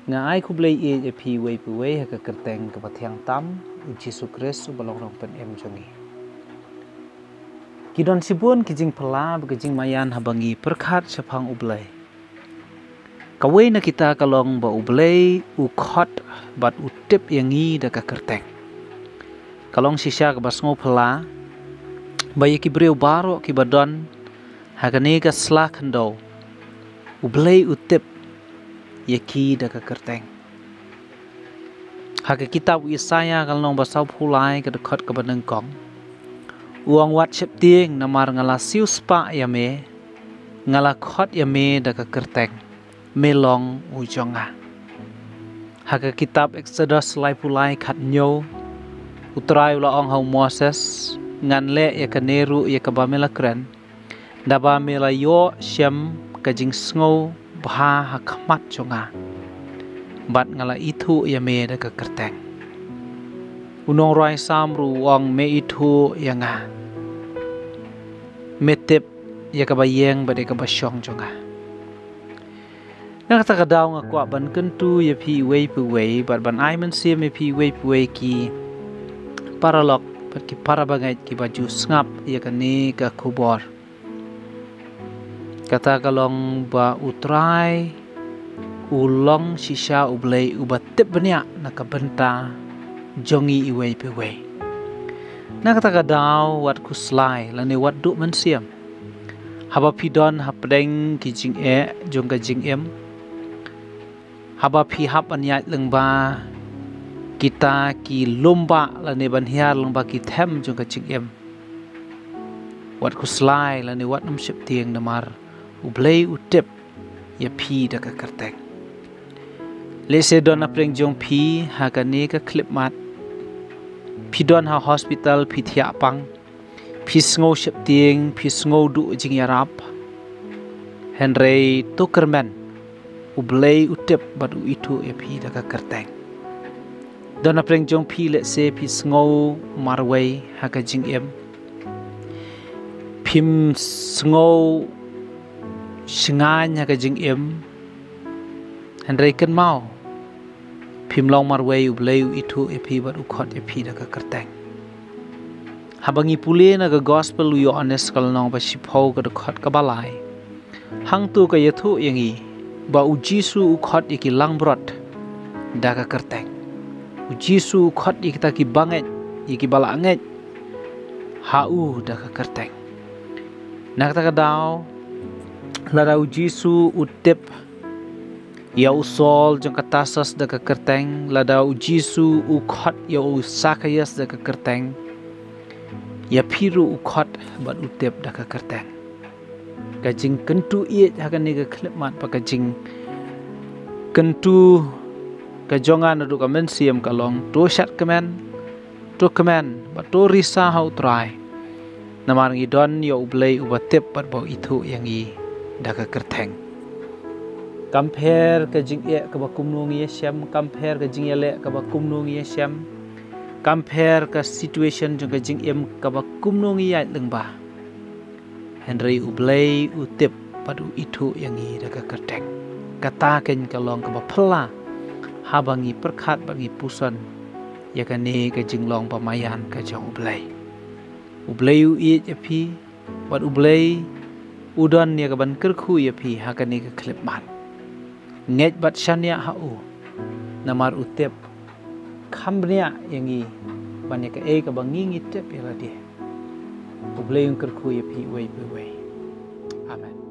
Ngai ku blai e pi wei pu wei ha ka kerteng ka pathiang tam u Jesu Kristus balong rong pen em jongi. Kidon sibun kijing pela kijing mayan habangi perkhat sapang ublai. Kawai na kita kalong ba ublai u khot bat utip yangi da ka kerteng. Kalong sisya ka basngo pela bayi ki breu baro ki badon hagane ka slak ndo ublai utip yaki da ka kerteng. Haka kitab Yesaya kalong basau pulai ka dekat ka banengkong. Uang wat sep tieng namar ngala siu spa yame ngala khot yame da ka kerteng melong ujonga. Haka kitab Exodus lai pulai khat nyo utrai ula ong hau Moses ngan le ya kaneru ya kabamela kren daba mela yo syam kajing sngo bha hakmat jonga bat ngala itu ya me da ka kerteng unong rai samru wang me itu ya nga metep ya kabayeng bade kabasyong jonga na kata kadaw nga kwa ban kentu ya pi wei pu wei bat ban ai man sim ya pi wei pu wei ki paralok bat ki parabangai ki baju ngap ya kani ka kubor kata kalong ba utrai ulong sisa ublay ubatip banya nakabenta jongi iway peway. Nakatagadaw wat kuslay lani wat du mansiam. Haba pidon hapdeng kijing jong kajing haba pi hap anyat lengba kita ki lomba lani banhiar lengba ki them jong kajing wat kuslay lani wat namsyap tiang namar ublay utip ya pi da ka kerteng. Lese don apreng jong pi hakani ka klip mat. Pi don ha hospital pi thia pang. Pi sngo syap tiang pi sngo du jing yarap. Henry Tuckerman ublay utip bat u itu ya pi da ka kerteng. Don apreng jong pi lese pi sngo marway haka jing Pim sngo Singanya ka jing Henry kan mau Pim long marway ublay itu epi bat ukhot epi da ka kerteng. Habangi pule na ka gospel u honest kal nong ba sipau ka dekhot ka balai. Hang tu ka yathu yangi ba u Jesu ukhot iki langbrot da ka kerteng. U Jesu ukhot iki ta ki banget iki bala anget hau da ka kerteng. Nak ta ka daw ladau Jesu utip ya usol jong katasas da ka kerteng ladau Jesu ukhot ya usakayas da ka kerteng ya piru ukhot bat utip da ka kerteng kajing kentu iet hakan ni ka klipmat pa kajing kentu kajongan adu ka mensiam kalong to shat kemen bat to risa hau try namar ngidon ya ublay ubatip bat bau itu yang i da ka kerteng. Compare ka jing ka ba kumnung ye syam compare ka jing le ka ba kumnung ye syam compare ka situation jong ka jing ka ba kumnung ye lengba Henry ublay utip padu itu yang i da ka kerteng kata ken kalong ka ba phla habangi perkhat bangi puson ya ka ne ka jing long pamayan ka jong ublay u i pi bat ublay udon ya ka ban kerkhu ya pi hakani ka klip mat nget bat shania hau namar utip khamnya yangi banyak ka bangi tip ya dia ublay kerkhu ya pi wei amen.